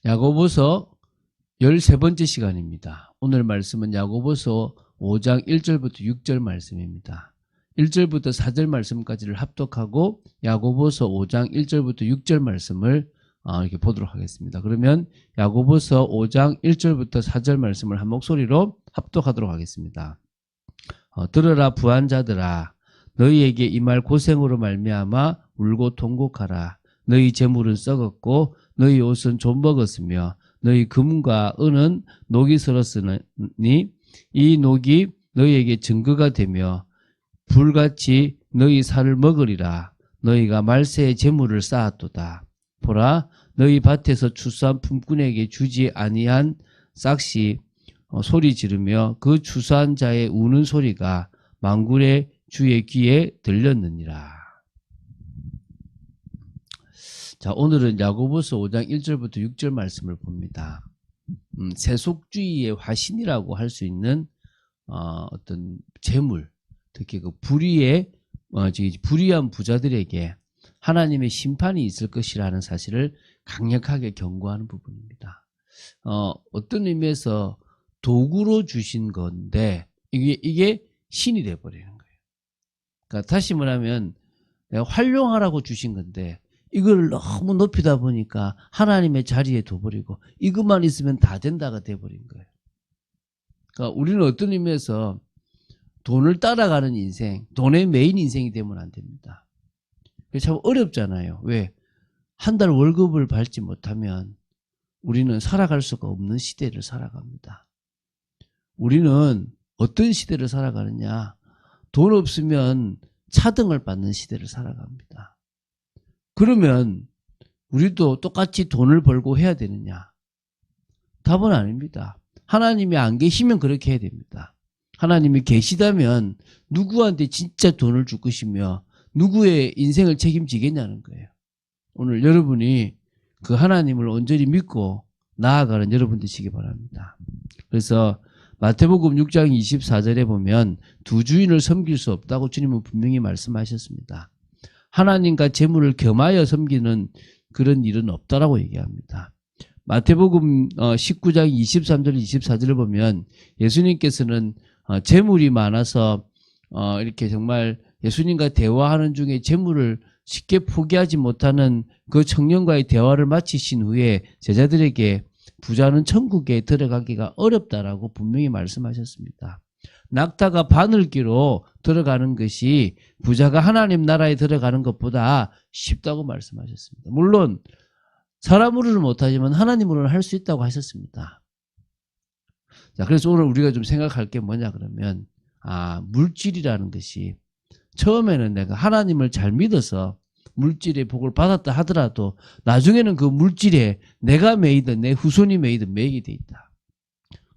야고보서 13번째 시간입니다. 오늘 말씀은 야고보서 5장 1절부터 6절 말씀입니다. 1절부터 4절 말씀까지를 합독하고 야고보서 5장 1절부터 6절 말씀을 이렇게 보도록 하겠습니다. 그러면 야고보서 5장 1절부터 4절 말씀을 한 목소리로 합독하도록 하겠습니다. 들으라 부한자들아, 너희에게 이 말 고생으로 말미암아 울고 통곡하라. 너희 재물은 썩었고 너희 옷은 좀 먹었으며 너희 금과 은은 녹이 슬었으니 이 녹이 너희에게 증거가 되며 불같이 너희 살을 먹으리라. 너희가 말세의 재물을 쌓았도다. 보라, 너희 밭에서 추수한 품꾼에게 주지 아니한 싹시 소리 지르며 그 추수한 자의 우는 소리가 만군의 주의 귀에 들렸느니라. 자, 오늘은 야고보서 5장 1절부터 6절 말씀을 봅니다. 세속주의의 화신이라고 할 수 있는 어떤 재물, 특히 그 불의한 부자들에게 하나님의 심판이 있을 것이라는 사실을 강력하게 경고하는 부분입니다. 어떤 의미에서 도구로 주신 건데 이게 신이 돼버리는 거예요. 그러니까 다시 말하면 내가 활용하라고 주신 건데 이걸 너무 높이다 보니까 하나님의 자리에 둬버리고 이것만 있으면 다 된다가 돼버린 거예요. 그러니까 우리는 어떤 의미에서 돈을 따라가는 인생, 돈의 메인 인생이 되면 안 됩니다. 참 어렵잖아요. 왜? 한 달 월급을 받지 못하면 우리는 살아갈 수가 없는 시대를 살아갑니다. 우리는 어떤 시대를 살아가느냐? 돈 없으면 차등을 받는 시대를 살아갑니다. 그러면 우리도 똑같이 돈을 벌고 해야 되느냐? 답은 아닙니다. 하나님이 안 계시면 그렇게 해야 됩니다. 하나님이 계시다면 누구한테 진짜 돈을 줄 것이며 누구의 인생을 책임지겠냐는 거예요. 오늘 여러분이 그 하나님을 온전히 믿고 나아가는 여러분 되시기 바랍니다. 그래서 마태복음 6장 24절에 보면 두 주인을 섬길 수 없다고 주님은 분명히 말씀하셨습니다. 하나님과 재물을 겸하여 섬기는 그런 일은 없다라고 얘기합니다. 마태복음 19장 23절 24절을 보면 예수님께서는 재물이 많아서 이렇게 정말 예수님과 대화하는 중에 재물을 쉽게 포기하지 못하는 그 청년과의 대화를 마치신 후에 제자들에게 부자는 천국에 들어가기가 어렵다라고 분명히 말씀하셨습니다. 낙타가 바늘기로 들어가는 것이 부자가 하나님 나라에 들어가는 것보다 쉽다고 말씀하셨습니다. 물론 사람으로는 못하지만 하나님으로는 할 수 있다고 하셨습니다. 자, 그래서 오늘 우리가 좀 생각할 게 뭐냐 그러면 물질이라는 것이 처음에는 내가 하나님을 잘 믿어서 물질의 복을 받았다 하더라도 나중에는 그 물질에 내가 매이든 내 후손이 매이든 매이게 돼 있다.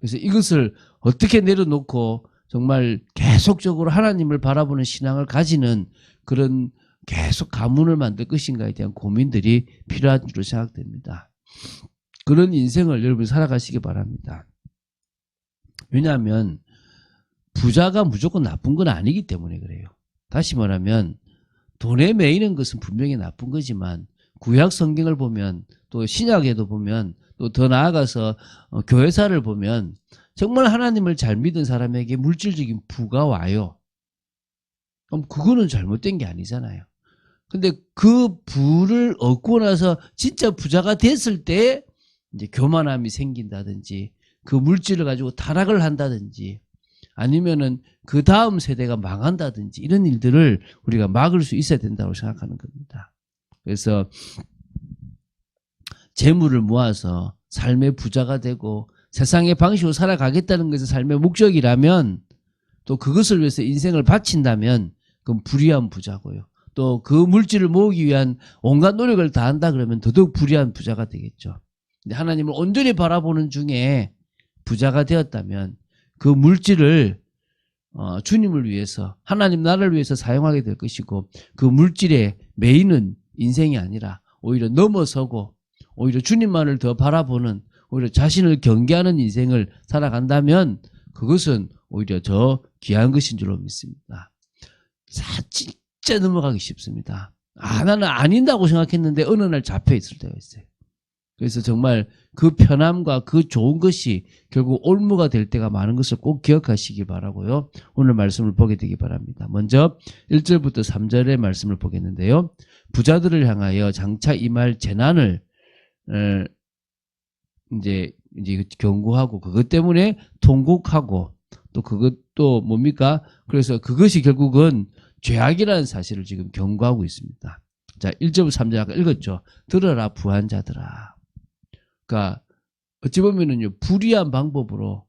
그래서 이것을 어떻게 내려놓고 정말 계속적으로 하나님을 바라보는 신앙을 가지는 그런 계속 가문을 만들 것인가에 대한 고민들이 필요한 줄로 생각됩니다. 그런 인생을 여러분이 살아가시기 바랍니다. 왜냐하면 부자가 무조건 나쁜 건 아니기 때문에 그래요. 다시 말하면 돈에 매이는 것은 분명히 나쁜 거지만 구약 성경을 보면 또 신약에도 보면 또 더 나아가서 교회사를 보면 정말 하나님을 잘 믿은 사람에게 물질적인 부가 와요. 그럼 그거는 잘못된 게 아니잖아요. 근데 그 부를 얻고 나서 진짜 부자가 됐을 때 이제 교만함이 생긴다든지 그 물질을 가지고 타락을 한다든지 아니면은 그 다음 세대가 망한다든지 이런 일들을 우리가 막을 수 있어야 된다고 생각하는 겁니다. 그래서 재물을 모아서 삶의 부자가 되고 세상의 방식으로 살아가겠다는 것이 삶의 목적이라면 또 그것을 위해서 인생을 바친다면 그건 불의한 부자고요. 또 그 물질을 모으기 위한 온갖 노력을 다한다 그러면 더더욱 불의한 부자가 되겠죠. 근데 하나님을 온전히 바라보는 중에 부자가 되었다면 그 물질을 주님을 위해서 하나님 나라를 위해서 사용하게 될 것이고 그 물질에 매이는 인생이 아니라 오히려 넘어서고 오히려 주님만을 더 바라보는 오히려 자신을 경계하는 인생을 살아간다면 그것은 오히려 더 귀한 것인 줄로 믿습니다. 진짜 넘어가기 쉽습니다. 나는 아닌다고 생각했는데 어느 날 잡혀 있을 때가 있어요. 그래서 정말 그 편함과 그 좋은 것이 결국 올무가 될 때가 많은 것을 꼭 기억하시기 바라고요. 오늘 말씀을 보게 되기 바랍니다. 먼저 1절부터 3절의 말씀을 보겠는데요. 부자들을 향하여 장차 임할 재난을 이제 경고하고 그것 때문에 통곡하고 또 그것도 뭡니까? 그래서 그것이 결국은 죄악이라는 사실을 지금 경고하고 있습니다. 자, 1절부터 3절 아까 읽었죠. 들어라 부한자들아. 그러니까 어찌 보면은요, 불의한 방법으로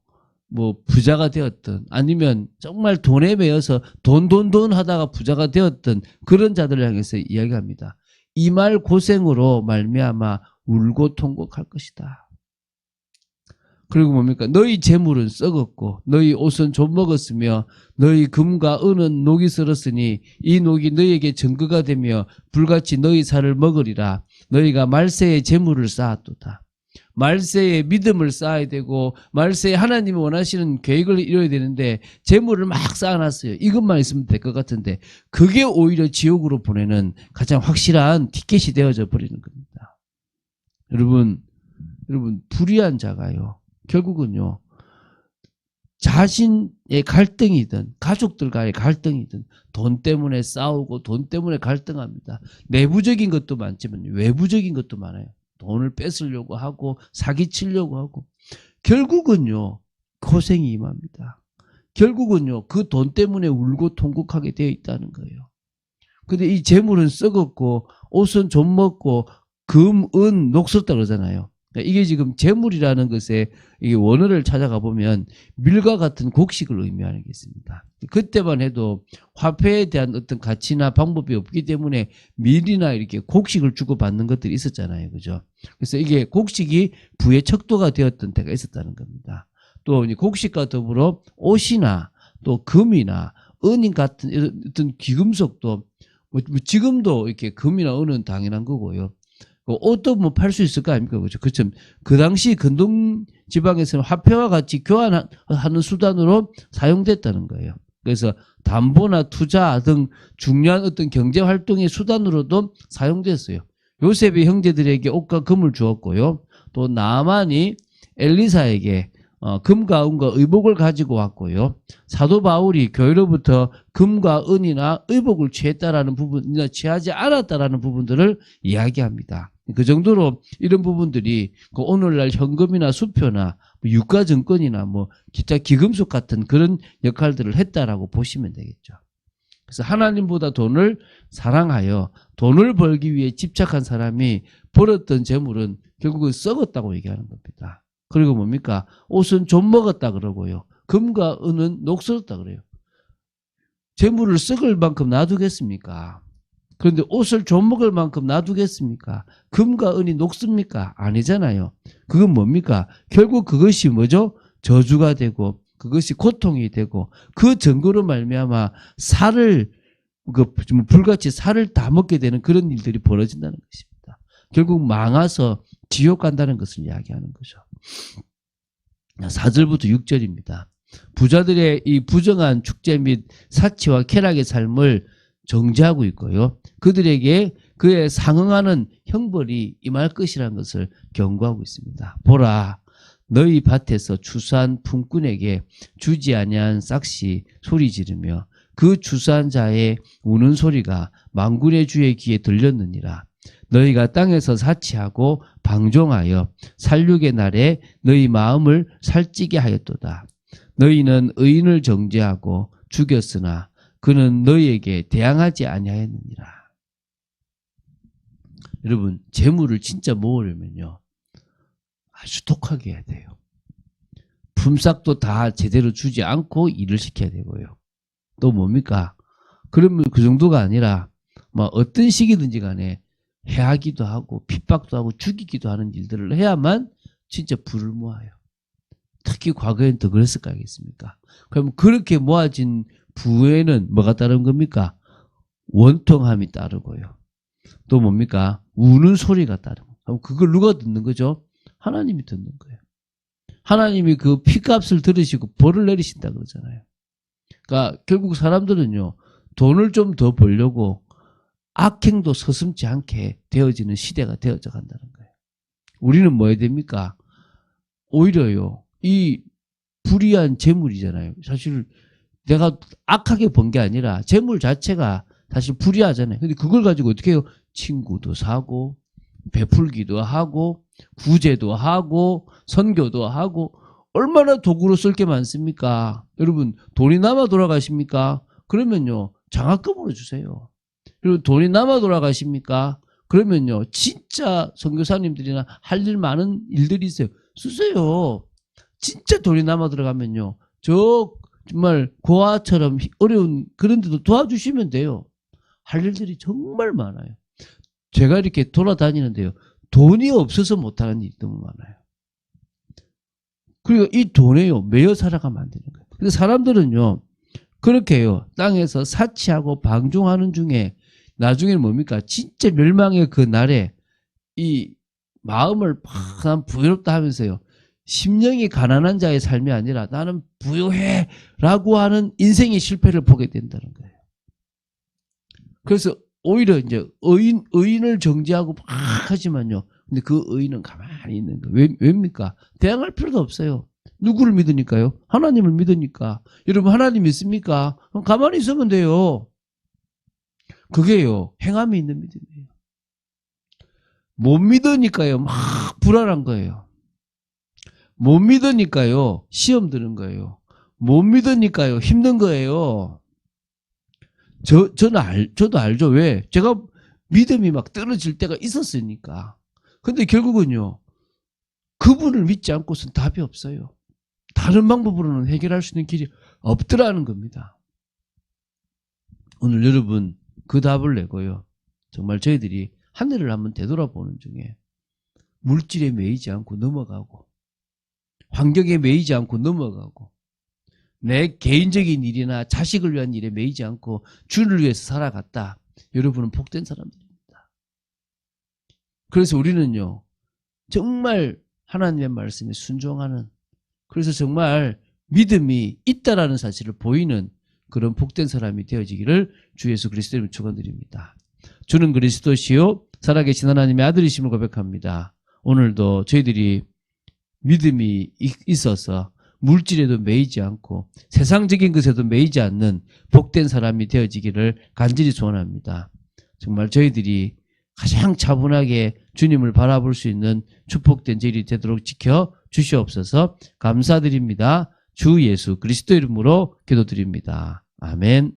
뭐 부자가 되었든 아니면 정말 돈에 매여서 돈 하다가 부자가 되었던 그런 자들을 향해서 이야기합니다. 이 말 고생으로 말미암아 울고 통곡할 것이다. 그리고 뭡니까? 너희 재물은 썩었고 너희 옷은 좀 먹었으며 너희 금과 은은 녹이 슬었으니 이 녹이 너희에게 증거가 되며 불같이 너희 살을 먹으리라. 너희가 말세에 재물을 쌓았도다. 말세에 믿음을 쌓아야 되고 말세에 하나님이 원하시는 계획을 이뤄야 되는데 재물을 막 쌓아놨어요. 이것만 있으면 될 것 같은데 그게 오히려 지옥으로 보내는 가장 확실한 티켓이 되어져 버리는 겁니다. 여러분 불의한 자가요. 결국은요. 자신의 갈등이든 가족들과의 갈등이든 돈 때문에 싸우고 돈 때문에 갈등합니다. 내부적인 것도 많지만 외부적인 것도 많아요. 돈을 뺏으려고 하고 사기치려고 하고 결국은요. 고생이 임합니다. 결국은요. 그 돈 때문에 울고 통곡하게 되어 있다는 거예요. 근데 이 재물은 썩었고 옷은 좀 먹고 금, 은, 녹슬었다 그러잖아요. 그러니까 이게 지금 재물이라는 것에 이게 원어를 찾아가 보면 밀과 같은 곡식을 의미하는 게 있습니다. 그때만 해도 화폐에 대한 어떤 가치나 방법이 없기 때문에 밀이나 이렇게 곡식을 주고받는 것들이 있었잖아요. 그죠? 그래서 이게 곡식이 부의 척도가 되었던 때가 있었다는 겁니다. 또 곡식과 더불어 옷이나 또 금이나 은 같은 어떤 귀금속도 지금도 이렇게 금이나 은은 당연한 거고요. 옷도 뭐 팔 수 있을 거 아닙니까? 그죠? 그처럼 그 당시 근동 지방에서는 화폐와 같이 교환하는 수단으로 사용됐다는 거예요. 그래서 담보나 투자 등 중요한 어떤 경제 활동의 수단으로도 사용됐어요. 요셉의 형제들에게 옷과 금을 주었고요. 또 나만이 엘리사에게 금과 은과 의복을 가지고 왔고요. 사도 바울이 교회로부터 금과 은이나 의복을 취했다라는 부분이나 취하지 않았다라는 부분들을 이야기합니다. 그 정도로 이런 부분들이 그 오늘날 현금이나 수표나 유가증권이나 뭐 기타 기금속 같은 그런 역할들을 했다라고 보시면 되겠죠. 그래서 하나님보다 돈을 사랑하여 돈을 벌기 위해 집착한 사람이 벌었던 재물은 결국은 썩었다고 얘기하는 겁니다. 그리고 뭡니까? 옷은 좀 먹었다 그러고요. 금과 은은 녹슬었다 그래요. 재물을 썩을 만큼 놔두겠습니까? 그런데 옷을 좀 먹을 만큼 놔두겠습니까? 금과 은이 녹습니까? 아니잖아요. 그건 뭡니까? 결국 그것이 뭐죠? 저주가 되고 그것이 고통이 되고 그 증거로 말미암아 살을 불같이 살을 다 먹게 되는 그런 일들이 벌어진다는 것입니다. 결국 망해서 지옥 간다는 것을 이야기하는 거죠. 4절부터 6절입니다. 부자들의 이 부정한 축제 및 사치와 쾌락의 삶을 정죄하고 있고요. 그들에게 그에 상응하는 형벌이 임할 것이라는 것을 경고하고 있습니다. 보라, 너희 밭에서 추수한 품꾼에게 주지 아니한 싹시 소리 지르며 그 추수한 자의 우는 소리가 만군의 주의 귀에 들렸느니라. 너희가 땅에서 사치하고 방종하여 살육의 날에 너희 마음을 살찌게 하였도다. 너희는 의인을 정죄하고 죽였으나 그는 너희에게 대항하지 아니하였느니라. 여러분, 재물을 진짜 모으려면요 아주 독하게 해야 돼요. 품삯도 다 제대로 주지 않고 일을 시켜야 되고요. 또 뭡니까? 그러면 그 정도가 아니라 뭐 어떤 식이든지 간에 해하기도 하고 핍박도 하고 죽이기도 하는 일들을 해야만 진짜 부를 모아요. 특히 과거엔 더 그랬을 거 아니겠습니까? 그럼 그렇게 모아진 부에는 뭐가 따른 겁니까? 원통함이 따르고요. 또 뭡니까? 우는 소리가 따르고. 그걸 누가 듣는 거죠? 하나님이 듣는 거예요. 하나님이 그 피값을 들으시고 벌을 내리신다 그러잖아요. 그러니까 결국 사람들은요 돈을 좀 더 벌려고 악행도 서슴지 않게 되어지는 시대가 되어져 간다는 거예요. 우리는 뭐 해야 됩니까? 오히려요, 이 불이한 재물이잖아요. 사실 내가 악하게 번 게 아니라 재물 자체가 사실 불이하잖아요. 근데 그걸 가지고 어떻게 해요? 친구도 사고, 베풀기도 하고, 구제도 하고, 선교도 하고, 얼마나 도구로 쓸 게 많습니까? 여러분, 돈이 남아 돌아가십니까? 그러면요, 장학금으로 주세요. 그리고 돈이 남아 돌아가십니까? 그러면요, 진짜 선교사님들이나 할 일 많은 일들이 있어요. 쓰세요. 진짜 돈이 남아 들어가면요, 저 정말 고아처럼 어려운 그런 데도 도와주시면 돼요. 할 일들이 정말 많아요. 제가 이렇게 돌아다니는데요, 돈이 없어서 못하는 일이 너무 많아요. 그리고 이 돈에요, 매여 살아가면 안 되는 거예요. 근데 사람들은요, 그렇게 해요. 땅에서 사치하고 방종하는 중에 나중에는 뭡니까? 진짜 멸망의 그 날에 이 마음을 막 부유롭다 하면서요, 심령이 가난한 자의 삶이 아니라 나는 부유해 라고 하는 인생의 실패를 보게 된다는 거예요. 그래서 오히려 이제 의인을 정죄하고 막 하지만요, 근데 그 의인은 가만히 있는 거예요. 왜입니까? 대항할 필요도 없어요. 누구를 믿으니까요? 하나님을 믿으니까. 여러분, 하나님 믿습니까? 그럼 가만히 있으면 돼요. 그게요, 행함이 있는 믿음이에요. 못 믿으니까요, 막 불안한 거예요. 못 믿으니까요, 시험 드는 거예요. 못 믿으니까요, 힘든 거예요. 저도 알죠. 왜? 제가 믿음이 막 떨어질 때가 있었으니까. 근데 결국은요, 그분을 믿지 않고서는 답이 없어요. 다른 방법으로는 해결할 수 있는 길이 없더라는 겁니다. 오늘 여러분, 그 답을 내고요, 정말 저희들이 하늘을 한번 되돌아보는 중에 물질에 매이지 않고 넘어가고, 환경에 매이지 않고 넘어가고, 내 개인적인 일이나 자식을 위한 일에 매이지 않고 주를 위해서 살아갔다. 여러분은 복된 사람들입니다. 그래서 우리는요, 정말 하나님의 말씀에 순종하는, 그래서 정말 믿음이 있다라는 사실을 보이는 그런 복된 사람이 되어지기를 주 예수 그리스도 이름으로 축원드립니다. 주는 그리스도시요 살아계신 하나님의 아들이심을 고백합니다. 오늘도 저희들이 믿음이 있어서 물질에도 매이지 않고 세상적인 것에도 매이지 않는 복된 사람이 되어지기를 간절히 소원합니다. 정말 저희들이 가장 차분하게 주님을 바라볼 수 있는 축복된 저희들이 되도록 지켜 주시옵소서. 감사드립니다. 주 예수 그리스도 이름으로 기도드립니다. 아멘.